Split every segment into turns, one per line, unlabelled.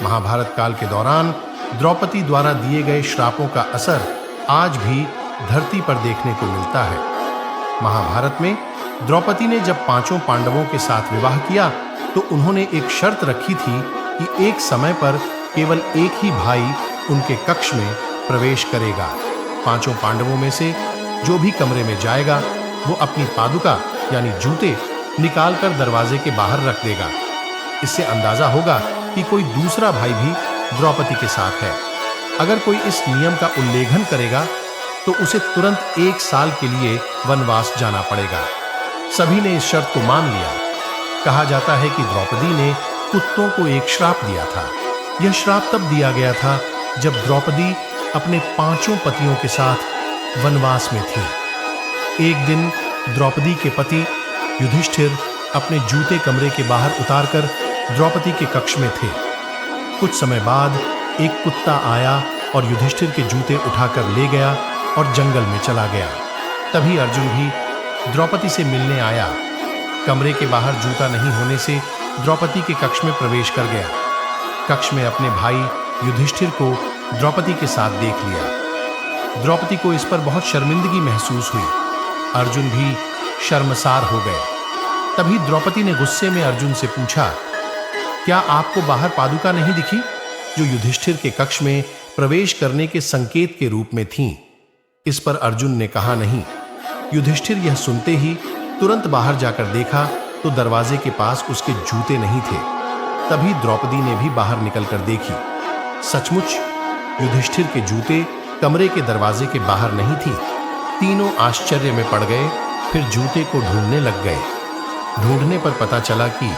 महाभारत काल के दौरान द्रौपदी द्वारा दिए गए श्रापों का असर आज भी धरती पर देखने को मिलता है। महाभारत में द्रौपदी ने जब पांचों पांडवों के साथ विवाह किया तो उन्होंने एक शर्त रखी थी कि एक समय पर केवल एक ही भाई उनके कक्ष में प्रवेश करेगा। पांचों पांडवों में से जो भी कमरे में जाएगा वो अपनी पादुका यानी जूते निकालकर दरवाजे के बाहर रख देगा। इससे अंदाजा होगा कि कोई दूसरा भाई भी द्रौपदी के साथ है। अगर कोई इस नियम का उल्लंघन करेगा तो उसे तुरंत 1 साल के लिए वनवास जाना पड़ेगा। सभी ने इस शर्त को मान लिया। कहा जाता है कि द्रौपदी ने कुत्तों को एक श्राप दिया था। यह श्राप तब दिया गया था जब द्रौपदी अपने 5 पतियों के साथ वनवास में थी। एक दिन द्रौपदी के पति युधिष्ठिर अपने जूते कमरे के बाहर उतारकर द्रौपदी के कक्ष में थे। कुछ समय बाद एक कुत्ता आया और युधिष्ठिर के जूते उठाकर ले गया और जंगल में चला गया। तभी अर्जुन भी द्रौपदी से मिलने आया। कमरे के बाहर जूता नहीं होने से द्रौपदी के कक्ष में प्रवेश कर गया। कक्ष में अपने भाई युधिष्ठिर को द्रौपदी के साथ देख लिया। द्रौपदी को इस पर बहुत शर्मिंदगी महसूस हुई। अर्जुन भी शर्मसार हो गए। तभी द्रौपदी ने गुस्से में अर्जुन से पूछा, क्या आपको बाहर पादुका नहीं दिखी जो युधिष्ठिर के कक्ष में प्रवेश करने के संकेत के रूप में थीं? इस पर अर्जुन ने कहा, नहीं। युधिष्ठिर यह सुनते ही तुरंत बाहर जाकर देखा तो दरवाजे के पास उसके जूते नहीं थे। तभी द्रौपदी ने भी बाहर निकलकर देखी। सचमुच युधिष्ठिर के जूते कमरे के दरवाजे के बाहर नहीं थी। तीनों आश्चर्य में पड़ गए, फिर जूते को ढूंढने लग गए। ढूंढने पर पता चला कि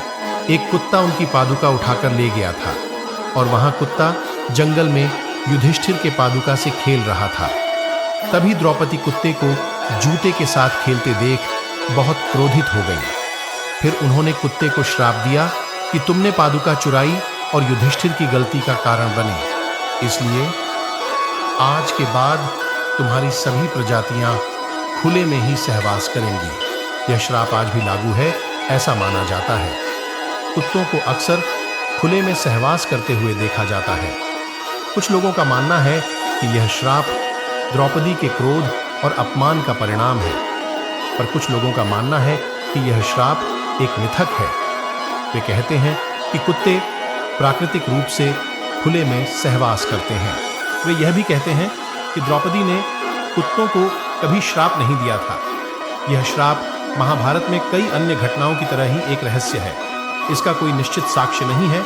एक कुत्ता उनकी पादुका उठाकर ले गया था और वहां कुत्ता जंगल में युधिष्ठिर के पादुका से खेल रहा था। तभी द्रौपदी कुत्ते को जूते के साथ खेलते देख बहुत क्रोधित हो गई। फिर उन्होंने कुत्ते को श्राप दिया कि तुमने पादुका चुराई और युधिष्ठिर की गलती का कारण बनी, इसलिए आज के बाद तुम्हारी सभी प्रजातियां खुले में ही सहवास करेंगी। यह श्राप आज भी लागू है, ऐसा माना जाता है। कुत्तों को अक्सर खुले में सहवास करते हुए देखा जाता है। कुछ लोगों का मानना है कि यह श्राप द्रौपदी के क्रोध और अपमान का परिणाम है, पर कुछ लोगों का मानना है कि यह श्राप एक मिथक है। वे कहते हैं कि कुत्ते प्राकृतिक रूप से खुले में सहवास करते हैं। वे यह भी कहते हैं कि द्रौपदी ने कुत्तों को कभी श्राप नहीं दिया था। यह श्राप महाभारत में कई अन्य घटनाओं की तरह ही एक रहस्य है। इसका कोई निश्चित साक्ष्य नहीं है,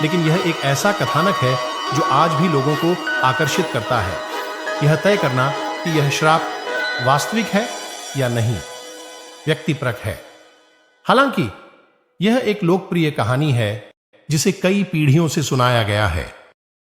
लेकिन यह एक ऐसा कथानक है जो आज भी लोगों को आकर्षित करता है। यह तय करना कि यह श्राप वास्तविक है या नहीं व्यक्तिपरक है। हालांकि यह एक लोकप्रिय कहानी है जिसे कई पीढ़ियों से सुनाया गया है।